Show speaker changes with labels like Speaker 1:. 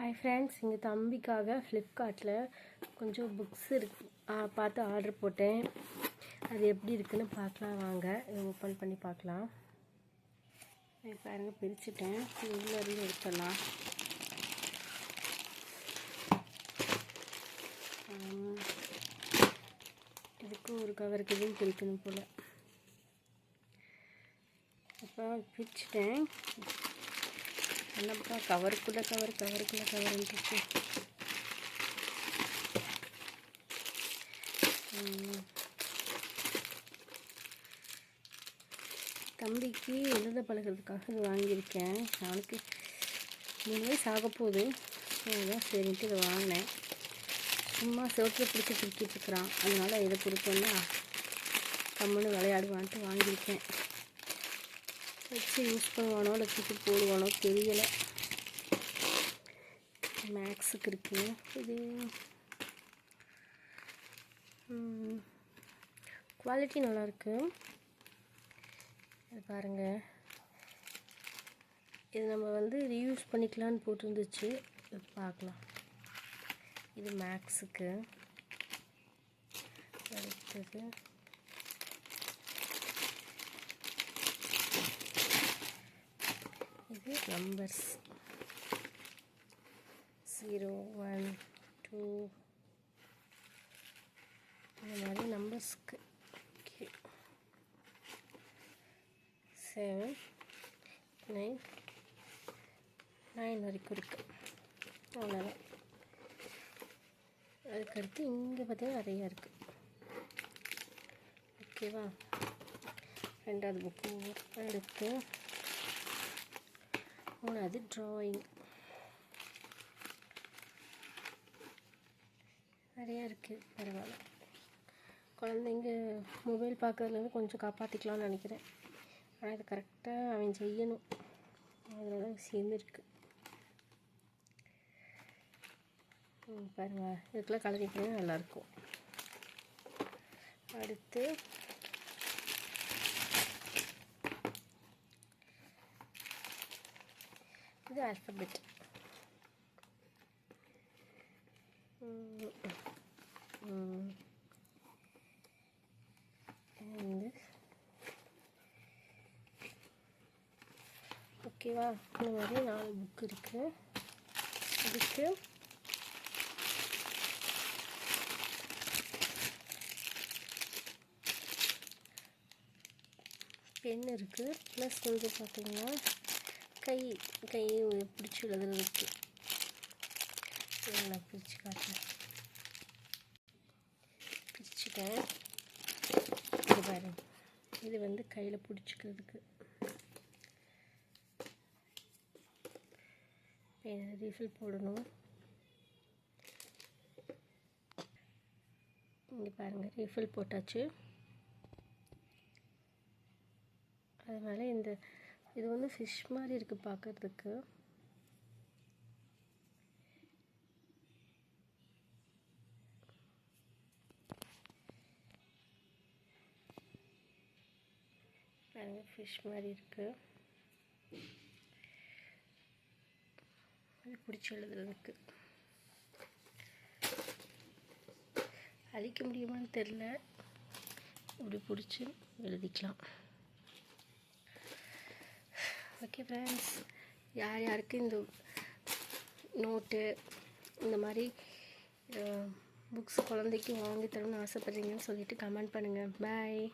Speaker 1: Hi friends, எங்கள் தம்பிக்காக ஃப்ளிப்கார்ட்டில் கொஞ்சம் புக்ஸ் பார்த்து ஆர்டர் போட்டேன். அது எப்படி இருக்குன்னு பார்க்கலாம் வாங்க. இதை ஓப்பன் பண்ணி பார்க்கலாம். பாருங்கள், பிரிச்சுட்டேன். உள்ளே இருந்து எடுத்துடலாம். இதுக்கு ஒரு கவருக்கு இதுவும் பிரிக்கணும் போல். அப்போ பிரிச்சுட்டேன். என்னப்பா கவருக்குள்ளே கவருன்ட்டு தம்பிக்கு எழுத பழகிறதுக்காக இது வாங்கியிருக்கேன். அவனுக்கு 3 வயசு ஆக போகுது. அதான் சரின்ட்டு இதை வாங்கினேன். சும்மா செவத்தில் பிடிச்சி பிடிக்கிட்டு இருக்கிறான். அதனால் இதை கொடுத்தோன்னா கம்முன்னு விளையாடுவான்ட்டு வாங்கியிருக்கேன். வச்சு யூஸ் பண்ணுவானோ இல்லை தூக்கி போடுவானோ தெரியலை. மேக்ஸுக்கு இருக்குது. இது குவாலிட்டி நல்லாயிருக்கு. இது பாருங்கள், இது நம்ம ரீயூஸ் பண்ணிக்கலான்னு போட்டிருந்துச்சு. பார்க்கலாம். இது மேக்ஸுக்கு. அடுத்தது இது நம்பர்ஸ் 0, 1, 2 இந்த மாதிரி நம்பர்ஸ்க்கு. 7, 9 வரைக்கும் இருக்குது. அவ்வளோதான். அதுக்கடுத்து இங்கே பார்த்தீங்கன்னா நிறையா இருக்குது. ஓகேவா? 2வது புக்கு எடுத்து 3வது ட்ராயிங். நிறையா இருக்குது. பரவாயில்ல. குழந்தைங்க மொபைல் பார்க்கறதுலேருந்து கொஞ்சம் காப்பாற்றிக்கலாம்னு நினைக்கிறேன். ஆனால் இது கரெக்டாக அவன் செய்யணும். அதோட சேர்ந்து இருக்குது. பாருங்கள், இதுக்கெல்லாம் கலரிங் பண்ணி நல்லாயிருக்கும். அடுத்து இது ஆல்ஃபபெட். ஓகேவா? இந்த மாதிரி 4 புக் இருக்குது. இதுக்கு பென் இருக்குது. ப்ளஸ் பார்த்தீங்கன்னா கை பிடிச்சி எழுதுறதுக்கு. நான் பிரித்து காட்டுறேன். பிரிச்சுட்டேன். இது பாருங்க, இது கையில் பிடிச்சிக்கிறதுக்கு. ரீஃபில் போடணும். இங்கே பாருங்கள், ரீஃபில் போட்டாச்சு. அதனால் இது ஃபிஷ் மாதிரி இருக்குது பார்க்குறதுக்கு. பாருங்கள், ஃபிஷ் மாதிரி இருக்குது. அது பிடிச்சி எழுதுறதுக்கு. அழிக்க முடியுமான்னு தெரில. இப்படி பிடிச்சி எழுதிக்கலாம். ஓகே ஃப்ரெண்ட்ஸ், யாருக்கு இந்த நோட்டு இந்த மாதிரி புக்ஸ் குழந்தைக்கு வாங்கி தரணும்னு ஆசைப்பட்றீங்கன்னு சொல்லிவிட்டு கமெண்ட் பண்ணுங்கள். பாய்.